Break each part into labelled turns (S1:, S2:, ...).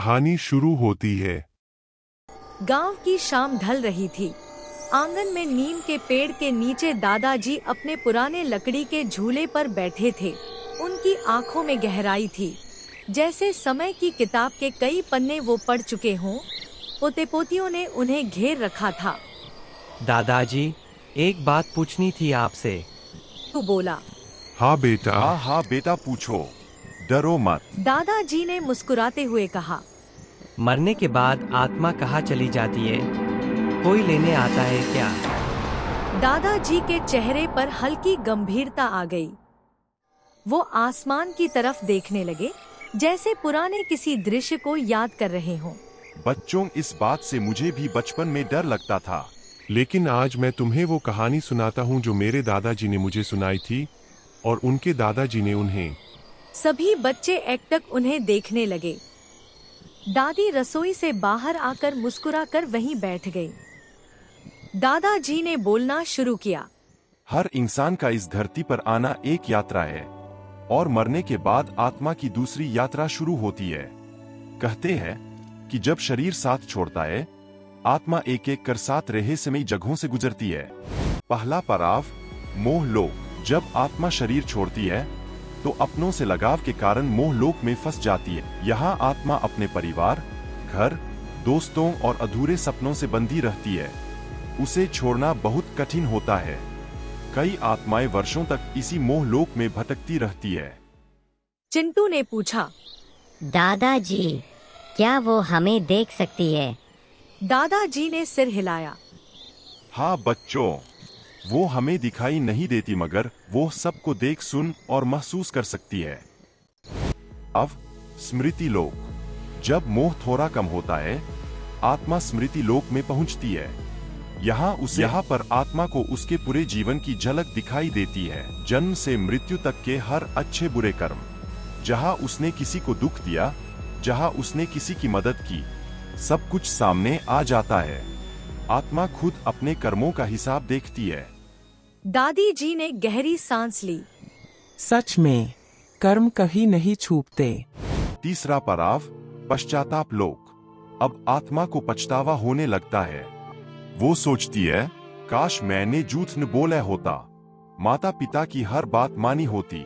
S1: कहानी शुरू होती है।
S2: गांव की शाम ढल रही थी। आंगन में नीम के पेड़ के नीचे दादाजी अपने पुराने लकड़ी के झूले पर बैठे थे। उनकी आंखों में गहराई थी, जैसे समय की किताब के कई पन्ने वो पढ़ चुके हों। पोते पोतियों ने उन्हें घेर रखा था।
S3: दादाजी, एक बात पूछनी थी आपसे।
S2: तू बोला।
S1: हाँ बेटा।
S4: हाँ बेटा, पूछो, डरो मत।
S2: दादाजी ने मुस्कुराते हुए कहा।
S3: मरने के बाद आत्मा कहाँ चली जाती है? कोई लेने आता है क्या?
S2: दादाजी के चेहरे पर हल्की गंभीरता आ गई। वो आसमान की तरफ देखने लगे, जैसे पुराने किसी दृश्य को याद कर रहे हों।
S4: बच्चों, इस बात से मुझे भी बचपन में डर लगता था।
S1: लेकिन आज मैं तुम्हें वो कहानी सुनाता हूँ जो मेरे दादाजी ने मुझे सुनाई थी और उनके दादाजी ने उन्हें।
S2: सभी बच्चे एकटक उन्हें देखने लगे। दादी रसोई से बाहर आकर मुस्कुराकर वहीं बैठ गई। दादाजी ने बोलना शुरू किया।
S4: हर इंसान का इस धरती पर आना एक यात्रा है और मरने के बाद आत्मा की दूसरी यात्रा शुरू होती है। कहते हैं कि जब शरीर साथ छोड़ता है, आत्मा एक एक कर 7 रहस्यमयी जगहों से गुजरती है। पहला पड़ाव, मोह लोक। जब आत्मा शरीर छोड़ती है तो अपनों से लगाव के कारण मोह लोक में फंस जाती है। यहाँ आत्मा अपने परिवार, घर, दोस्तों और अधूरे सपनों से बंधी रहती है। उसे छोड़ना बहुत कठिन होता है। कई आत्माएं वर्षों तक इसी मोह लोक में भटकती रहती है।
S2: चिंटू ने पूछा।
S5: दादाजी, क्या वो हमें देख सकती है?
S2: दादाजी ने सिर हिलाया।
S4: हाँ बच्चों, वो हमें दिखाई नहीं देती, मगर वो सबको देख, सुन और महसूस कर सकती है। अब स्मृति लोक। जब मोह थोड़ा कम होता है, आत्मा स्मृति लोक में पहुंचती है। यहाँ पर आत्मा को उसके पूरे जीवन की झलक दिखाई देती है। जन्म से मृत्यु तक के हर अच्छे बुरे कर्म, जहाँ उसने किसी को दुख दिया, जहाँ उसने किसी की मदद की, सब कुछ सामने आ जाता है। आत्मा खुद अपने कर्मों का हिसाब देखती है।
S2: दादी जी ने गहरी सांस ली।
S6: सच में कर्म कहीं नहीं छूपते।
S4: तीसरा पड़ाव, पश्चाताप लोक। अब आत्मा को पछतावा होने लगता है। वो सोचती है, काश मैंने झूठ न बोला होता, माता पिता की हर बात मानी होती,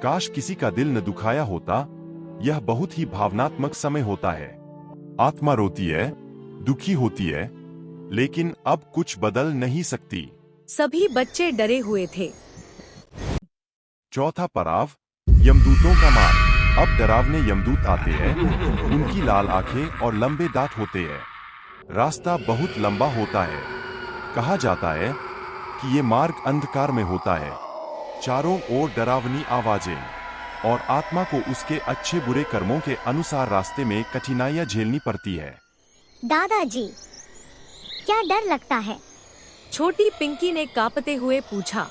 S4: काश किसी का दिल न दुखाया होता। यह बहुत ही भावनात्मक समय होता है। आत्मा रोती है, दुखी होती है, लेकिन अब कुछ बदल नहीं सकती।
S2: सभी बच्चे डरे हुए थे।
S4: चौथा पड़ाव, यमदूतों का मार। अब डरावने यमदूत आते हैं। उनकी लाल आंखें और लंबे दांत होते हैं। रास्ता बहुत लंबा होता है। कहा जाता है कि ये मार्ग अंधकार में होता है। चारों ओर डरावनी आवाजें, और आत्मा को उसके अच्छे बुरे कर्मों के अनुसार रास्ते में कठिनाइयां झेलनी पड़ती है।
S5: दादाजी, क्या डर लगता है?
S2: छोटी पिंकी ने कांपते हुए पूछा।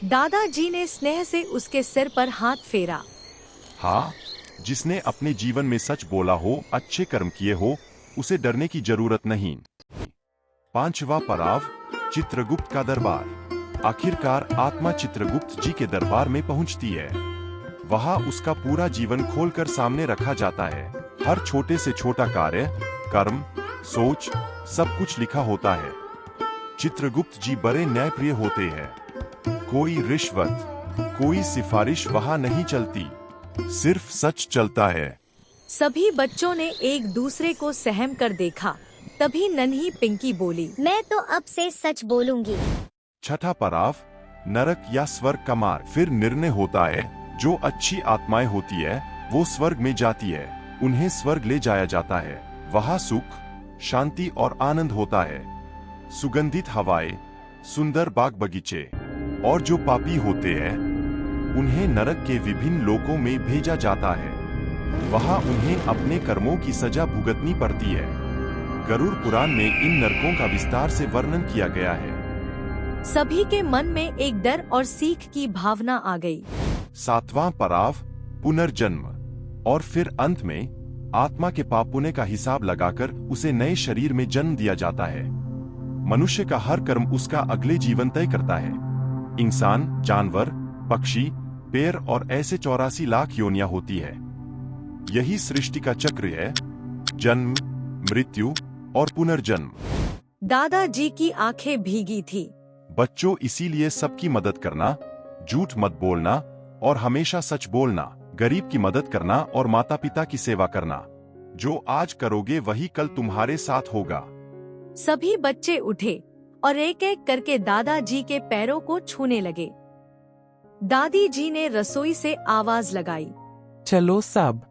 S2: दादाजी ने स्नेह से उसके सिर पर हाथ फेरा।
S4: हाँ, जिसने अपने जीवन में सच बोला हो, अच्छे कर्म किए हो, उसे डरने की जरूरत नहीं। पांचवा पड़ाव, चित्रगुप्त का दरबार। आखिरकार आत्मा चित्रगुप्त जी के दरबार में पहुंचती है। वहां उसका पूरा जीवन खोलकर सामने रखा जाता है। हर छोटे से छोटा कार्य, कर्म, सोच, सब कुछ लिखा होता है। चित्रगुप्त जी बड़े न्यायप्रिय होते हैं। कोई रिश्वत, कोई सिफारिश वहां नहीं चलती, सिर्फ सच चलता है।
S2: सभी बच्चों ने एक दूसरे को सहम कर देखा। तभी नन्ही पिंकी बोली।
S5: मैं तो अब से सच बोलूंगी।
S4: छठा पड़ाव, नरक या स्वर्ग का मार्ग। फिर निर्णय होता है, जो अच्छी आत्माएं होती है वो स्वर्ग में जाती है। उन्हें स्वर्ग ले जाया जाता है। वहां सुख, शांति और आनंद होता है। सुगंधित हवाएं, सुंदर बाग बगीचे। और जो पापी होते हैं, उन्हें नरक के विभिन्न लोकों में भेजा जाता है। वहां उन्हें अपने कर्मों की सजा भुगतनी पड़ती है। गरुड़ पुराण में इन नरकों का विस्तार से वर्णन किया गया है।
S2: सभी के मन में एक डर और सीख की भावना आ गई।
S4: सातवां पड़ाव, पुनर्जन्म। और फिर अंत में आत्मा के पाप पुण्य का हिसाब लगाकर उसे नए शरीर में जन्म दिया जाता है। मनुष्य का हर कर्म उसका अगले जीवन तय करता है। इंसान, जानवर, पक्षी, पेड़ और ऐसे 84 लाख योनियां होती है। यही सृष्टि का चक्र है। जन्म, मृत्यु और पुनर्जन्म।
S2: दादाजी की आंखें भीगी थी।
S4: बच्चों, इसीलिए सबकी मदद करना, झूठ मत बोलना और हमेशा सच बोलना, गरीब की मदद करना और माता पिता की सेवा करना। जो आज करोगे वही कल तुम्हारे साथ होगा।
S2: सभी बच्चे उठे और एक एक करके दादाजी के पैरों को छूने लगे। दादी जी ने रसोई से आवाज लगाई।
S6: चलो सब,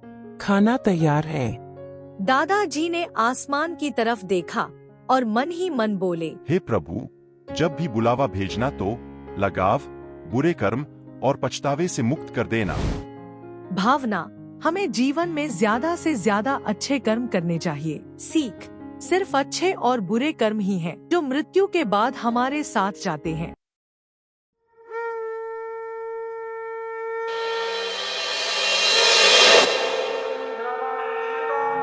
S6: खाना तैयार है।
S2: दादाजी ने आसमान की तरफ देखा और मन ही मन बोले,
S4: हे प्रभु, जब भी बुलावा भेजना तो लगाव, बुरे कर्म और पछतावे से मुक्त कर देना।
S7: भावना, हमें जीवन में ज्यादा से ज्यादा अच्छे कर्म करने चाहिए। सीख, सिर्फ अच्छे और बुरे कर्म ही हैं जो मृत्यु के बाद हमारे साथ जाते हैं।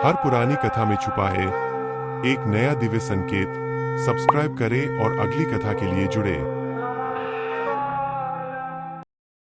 S1: हर पुरानी कथा में छुपा है एक नया दिव्य संकेत। सब्सक्राइब करें और अगली कथा के लिए जुड़े।